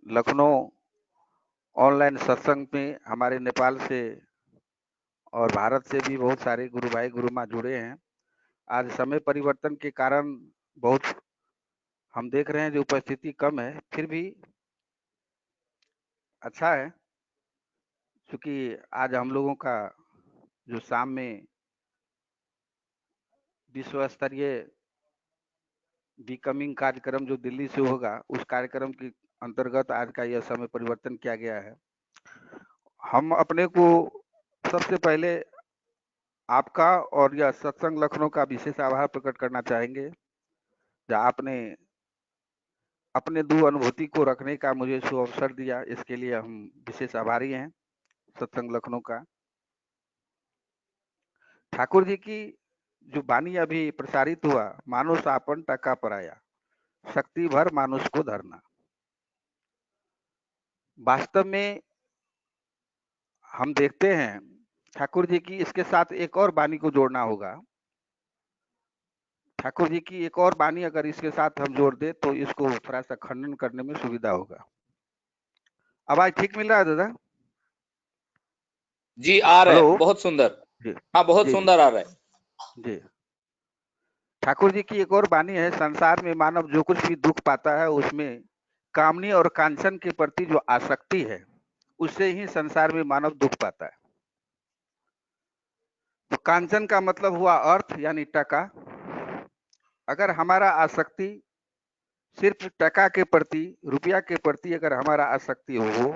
Lucknow online सत्संग में हमारे नेपाल से और भारत से भी बहुत सारे गुरु भाई गुरु माँ जुड़े हैं। आज समय परिवर्तन के कारण बहुत हम देख रहे हैं जो उपस्थिति कम है, फिर भी अच्छा है, क्योंकि आज हम लोगों का जो शाम में विश्व स्तरीय बिकमिंग कार्यक्रम जो दिल्ली से होगा, उस कार्यक्रम के अंतर्गत आज का यह समय परिवर्तन किया गया है। हम अपने को सबसे पहले आपका और यह सत्संग लखनऊ का विशेष आभार प्रकट करना चाहेंगे, जहाँ आपने अपने दो अनुभूति को रखने का मुझे सु अवसर दिया। इसके लिए हम विशेष आभारी हैं सत्संग लखनऊ का। ठाकुर जी की जो वाणी अभी प्रसारित हुआ, मानुष आपन टका पराया, शक्ति भर मानुष को धरना। वास्तव में हम देखते हैं ठाकुर जी की, इसके साथ एक और वाणी को जोड़ना होगा। ठाकुर जी की एक और वाणी अगर इसके साथ हम जोड़ दे तो इसको थोड़ा सा खंडन करने में सुविधा होगा। आवाज ठीक मिल रहा है दादा? जी आ रहा हेलो है, बहुत सुंदर। जी हाँ, बहुत जी जी सुंदर आ रहा है जी। ठाकुर जी की एक और वाणी है, संसार में मानव जो कुछ भी दुख पाता है उसमें कामनी और कांचन के प्रति जो आसक्ति है, उससे ही संसार में मानव दुख पाता है। तो कांचन का मतलब हुआ अर्थ यानी टका। अगर हमारा आसक्ति सिर्फ टका के प्रति, रुपया के प्रति अगर हमारा आसक्ति हो,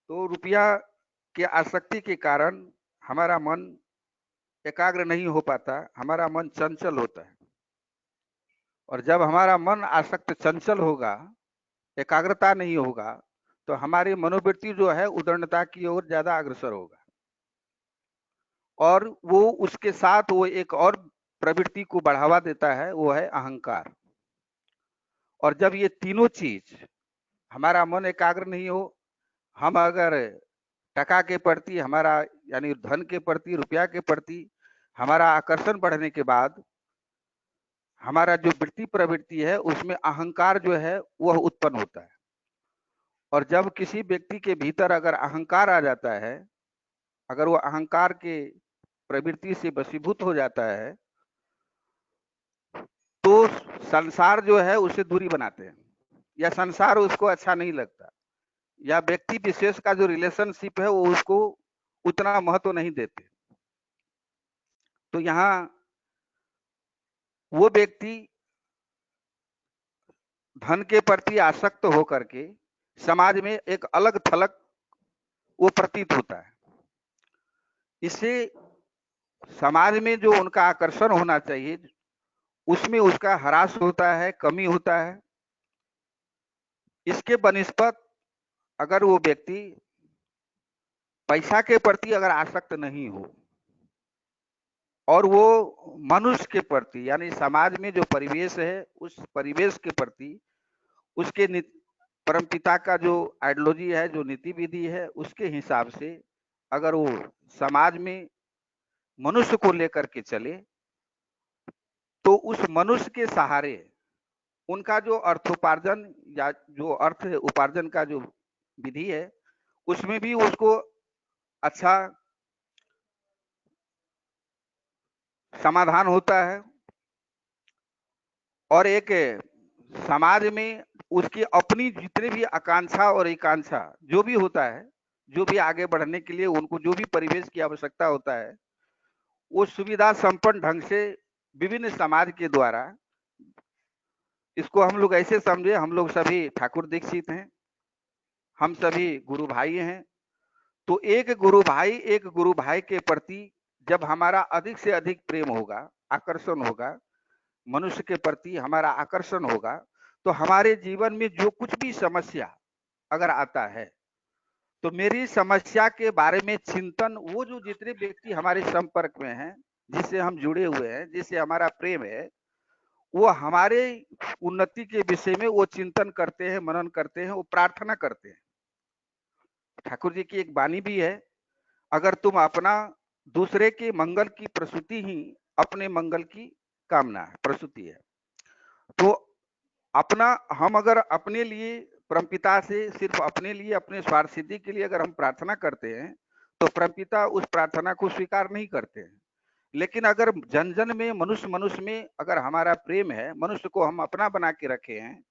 तो रुपया के आसक्ति के कारण हमारा मन एकाग्र नहीं हो पाता, हमारा मन चंचल होता है। और जब हमारा मन आसक्त चंचल होगा, एकाग्रता नहीं होगा, तो हमारी मनोवृत्ति जो है उदंडता की ओर ज्यादा अग्रसर होगा। और वो उसके साथ वो एक और प्रवृत्ति को बढ़ावा देता है, वो है अहंकार। और जब ये तीनों चीज, हमारा मन एकाग्र नहीं हो, हम अगर टका के प्रति हमारा यानी धन के प्रति, रुपया के प्रति हमारा आकर्षण बढ़ने के बाद हमारा जो वृत्ति प्रवृत्ति है उसमें अहंकार जो है वह उत्पन्न होता है। और जब किसी व्यक्ति के भीतर अगर अहंकार आ जाता है, अगर वो अहंकार के प्रवृत्ति से वशीभूत हो जाता है, तो संसार जो है उसे दूरी बनाते हैं, या संसार उसको अच्छा नहीं लगता, या व्यक्ति विशेष का जो रिलेशनशिप है वो उसको उतना महत्व नहीं देते। तो यहाँ वो व्यक्ति धन के प्रति आसक्त होकर के समाज में एक अलग थलग वो प्रतीत होता है। इससे समाज में जो उनका आकर्षण होना चाहिए उसमें उसका ह्रास होता है, कमी होता है। इसके बनिस्पत अगर वो व्यक्ति पैसा के प्रति अगर आसक्त नहीं हो और वो मनुष्य के प्रति यानी समाज में जो परिवेश है उस परिवेश के प्रति उसके परमपिता का जो आइडियोलॉजी है, जो नीति विधि है, उसके हिसाब से अगर वो समाज में मनुष्य को लेकर के चले, तो उस मनुष्य के सहारे उनका जो अर्थोपार्जन या जो अर्थ उपार्जन का जो विधि है उसमें भी उसको अच्छा समाधान होता है। और एक समाज में उसकी अपनी जितने भी आकांक्षा और एकांक्षा जो भी होता है, जो भी आगे बढ़ने के लिए उनको जो भी परिवेश की आवश्यकता होता है, वो सुविधा संपन्न ढंग से विभिन्न समाज के द्वारा, इसको हम लोग ऐसे समझे, हम लोग सभी ठाकुर दीक्षित हैं, हम सभी गुरु भाई हैं। तो एक गुरु भाई के प्रति जब हमारा अधिक से अधिक प्रेम होगा, आकर्षण होगा, मनुष्य के प्रति हमारा आकर्षण होगा, तो हमारे जीवन में जो कुछ भी समस्या अगर आता है, तो मेरी समस्या के बारे में चिंतन वो जो जितने व्यक्ति हमारे संपर्क में हैं, जिससे हम जुड़े हुए हैं, जिससे हमारा प्रेम है, वो हमारे उन्नति के विषय में वो चिंतन करते हैं, मनन करते हैं, वो प्रार्थना करते हैं। ठाकुर जी की एक वाणी भी है, अगर तुम अपना दूसरे के मंगल की प्रसूति ही अपने मंगल की कामना है, प्रसूति है। तो अपना हम अगर अपने लिए परमपिता से सिर्फ अपने लिए, अपने स्वार्थ सिद्धि के लिए अगर हम प्रार्थना करते हैं, तो परमपिता उस प्रार्थना को स्वीकार नहीं करते हैं। लेकिन अगर जन जन में, मनुष्य मनुष्य में अगर हमारा प्रेम है, मनुष्य को हम अपना बना के रखे हैं,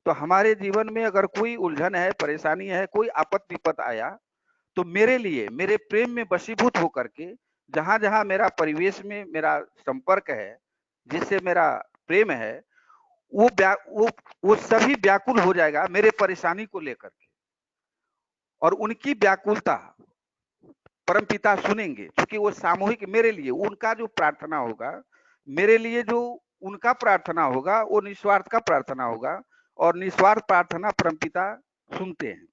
तो हमारे जीवन में अगर कोई उलझन है, परेशानी है, कोई आपत विपत आया, तो मेरे लिए, मेरे प्रेम में वशीभूत होकर के, जहां जहां मेरा परिवेश में मेरा संपर्क है, जिससे मेरा प्रेम है, वो वो सभी व्याकुल हो जाएगा मेरे परेशानी को लेकर के, और उनकी व्याकुलता परमपिता सुनेंगे, क्योंकि वो सामूहिक मेरे लिए, उनका जो प्रार्थना होगा, मेरे लिए जो उनका प्रार्थना होगा, वो निस्वार्थ का प्रार्थना होगा, और निस्वार्थ प्रार्थना परमपिता सुनते हैं।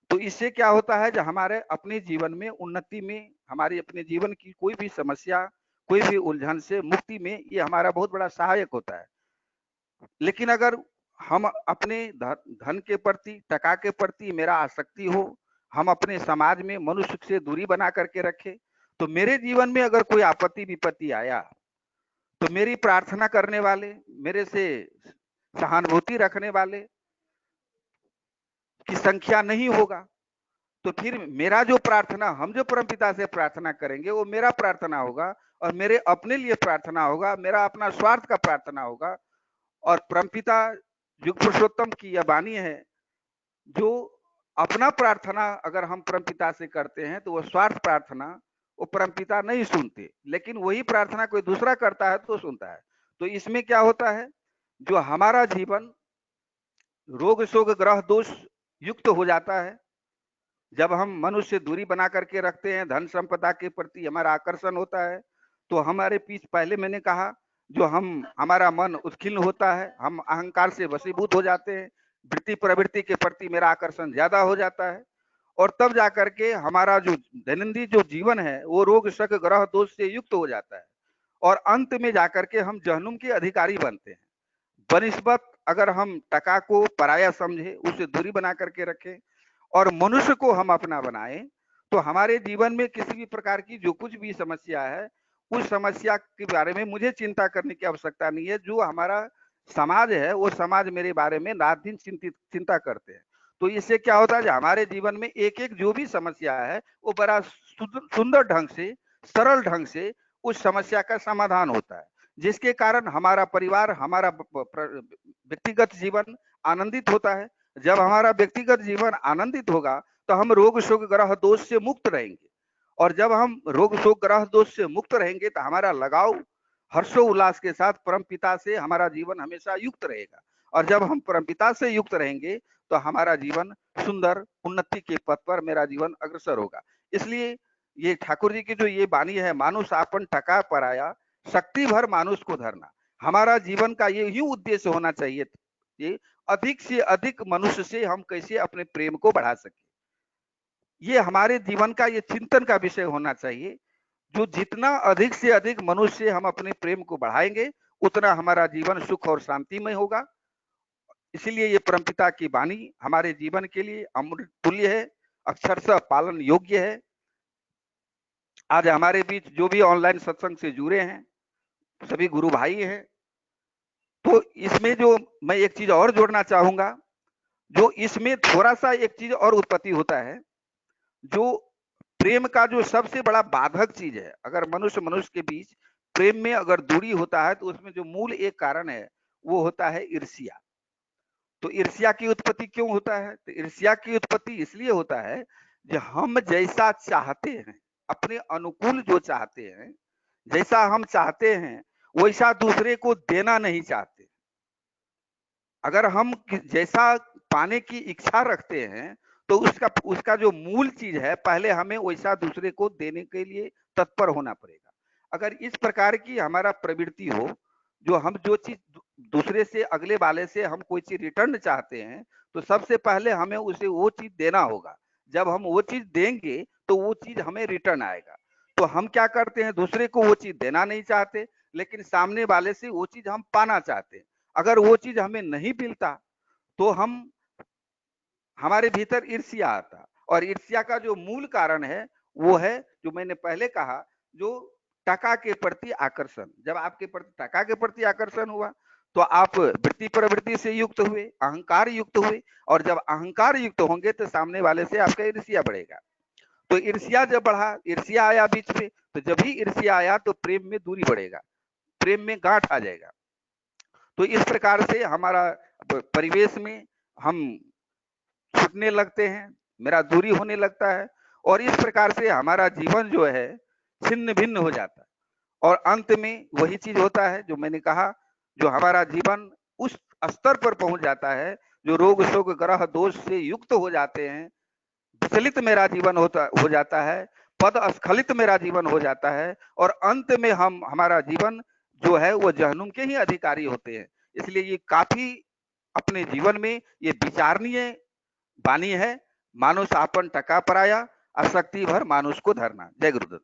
तो इससे क्या होता है, जो हमारे अपने जीवन में उन्नति में, हमारी अपने जीवन की कोई भी समस्या, कोई भी उलझन से मुक्ति में ये हमारा बहुत बड़ा सहायक होता है। लेकिन अगर हम अपने धन के प्रति, टका के प्रति मेरा आसक्ति हो, हम अपने समाज में मनुष्य से दूरी बना करके रखें, तो मेरे जीवन में अगर कोई आपत्ति विपत्ति आया, तो मेरी प्रार्थना करने वाले, मेरे से सहानुभूति रखने वाले की संख्या नहीं होगा। तो फिर मेरा जो प्रार्थना, हम जो परमपिता से प्रार्थना करेंगे, वो मेरा प्रार्थना होगा, और मेरे अपने लिए प्रार्थना होगा, मेरा अपना स्वार्थ का प्रार्थना होगा। और परमपिता युग पुरुषोत्तम की यह वाणी है, जो अपना प्रार्थना अगर हम परमपिता से करते हैं, तो वो स्वार्थ प्रार्थना वो परमपिता नहीं सुनते, लेकिन वही प्रार्थना कोई दूसरा करता है तो सुनता है। तो इसमें क्या होता है, जो हमारा जीवन रोग शोक ग्रह दोष युक्त हो जाता है, जब हम मनुष्य से दूरी बना करके रखते हैं, धन संपदा के प्रति हमारा आकर्षण होता है, तो हमारे पीछ, पहले मैंने कहा, जो हमारा मन उत्कीर्ण होता है, हम अहंकार से वशीभूत हो जाते हैं, वृत्ति प्रवृत्ति के प्रति मेरा आकर्षण ज्यादा हो जाता है, और तब जाकर के हमारा जो दैनंदिन जो जीवन है, वो रोग शक ग्रह दोष से युक्त हो जाता है, और अंत में जाकर के हम जहन्नुम के अधिकारी बनते हैं। बनिस्बत अगर हम टका को पराया समझे, उससे दूरी बना करके रखें, और मनुष्य को हम अपना बनाएं, तो हमारे जीवन में किसी भी प्रकार की जो कुछ भी समस्या है, उस समस्या के बारे में मुझे चिंता करने की आवश्यकता नहीं है। जो हमारा समाज है, वो समाज मेरे बारे में रात दिन चिंता करते हैं। तो इससे क्या होता है, हमारे जीवन में एक एक जो भी समस्या है, वो बड़ा सुंदर ढंग से, सरल ढंग से उस समस्या का समाधान होता है, जिसके कारण हमारा परिवार, हमारा व्यक्तिगत जीवन आनंदित होता है। जब हमारा व्यक्तिगत जीवन आनंदित होगा, तो हम रोग शोक ग्रह दोष से मुक्त रहेंगे, और जब हम रोग शोक ग्रह दोष से मुक्त रहेंगे, तो हमारा लगाव हर्षोल्लास के साथ परमपिता से हमारा जीवन हमेशा युक्त रहेगा, और जब हम परमपिता से युक्त रहेंगे, तो हमारा जीवन सुंदर उन्नति के पथ पर मेरा जीवन अग्रसर होगा। इसलिए ये ठाकुर जी की जो ये वाणी है, मानुष आपन टका पराया, शक्ति भर मानुष को धरना, हमारा जीवन का ये ही उद्देश्य होना चाहिए, ये अधिक से अधिक मनुष्य से हम कैसे अपने प्रेम को बढ़ा सके, ये हमारे जीवन का ये चिंतन का विषय होना चाहिए। जो जितना अधिक से अधिक मनुष्य से हम अपने प्रेम को बढ़ाएंगे, उतना हमारा जीवन सुख और शांतिमय होगा। इसीलिए ये परमपिता की वाणी हमारे जीवन के लिए अमृत तुल्य है, अक्षरशः पालन योग्य है। आज हमारे बीच जो भी ऑनलाइन सत्संग से जुड़े हैं, सभी गुरु भाई हैं, तो इसमें जो मैं एक चीज और जोड़ना चाहूंगा, जो इसमें थोड़ा सा एक चीज और उत्पत्ति होता है, जो प्रेम का जो सबसे बड़ा बाधक चीज है, अगर मनुष्य मनुष्य के बीच प्रेम में अगर दूरी होता है, तो उसमें जो मूल एक कारण है, वो होता है ईर्ष्या। तो ईर्ष्या की उत्पत्ति क्यों होता है, तो ईर्ष्या की उत्पत्ति इसलिए होता है, जो हम जैसा चाहते हैं, अपने अनुकूल जो चाहते हैं, जैसा हम चाहते हैं, वैसा दूसरे को देना नहीं चाहते। अगर हम जैसा पाने की इच्छा रखते हैं, तो उसका जो मूल चीज है, पहले हमें वैसा दूसरे को देने के लिए तत्पर होना पड़ेगा। अगर इस प्रकार की हमारा प्रवृत्ति हो, जो चीज दूसरे से, अगले वाले से हम कोई चीज रिटर्न चाहते हैं, तो सबसे पहले हमें उसे वो चीज देना होगा। जब हम वो चीज देंगे, तो वो चीज हमें रिटर्न आएगा। तो हम क्या करते हैं, दूसरे को वो चीज देना नहीं चाहते, लेकिन सामने वाले से वो चीज हम पाना चाहते हैं। अगर वो चीज हमें नहीं मिलता, तो हमारे भीतर ईर्ष्या आता, और ईर्ष्या का जो मूल कारण है, वो है जो मैंने पहले कहा, जो टका के प्रति आकर्षण। जब आपके प्रति टका के प्रति आकर्षण हुआ, तो आप वृत्ति प्रवृत्ति से युक्त हुए, अहंकार युक्त हुए, और जब अहंकार युक्त होंगे तो सामने वाले से आपका ईर्ष्या बढ़ेगा। तो ईर्ष्या जब बढ़ा, ईर्ष्या आया बीच में, तो जब ही ईर्ष्या आया तो प्रेम में दूरी बढ़ेगा, प्रेम में गांठ आ जाएगा। तो इस प्रकार से हमारा परिवेश में हम छूटने लगते हैं, मेरा दूरी होने लगता है, और इस प्रकार से हमारा जीवन जो है छिन्न भिन्न हो जाता है। और अंत में वही चीज होता है जो मैंने कहा, जो हमारा जीवन उस स्तर पर पहुंच जाता है जो रोग शोक ग्रह दोष से युक्त हो जाते हैं, विचलित मेरा जीवन हो जाता है, पद स्खलित मेरा जीवन हो जाता है, और अंत में हमारा जीवन जो है वो जहन्नुम के ही अधिकारी होते हैं। इसलिए ये काफी अपने जीवन में ये विचारणीय वाणी है। मानुष आपन टका पराया, आसक्ति भर मानुष को धरना। जय गुरुदेव।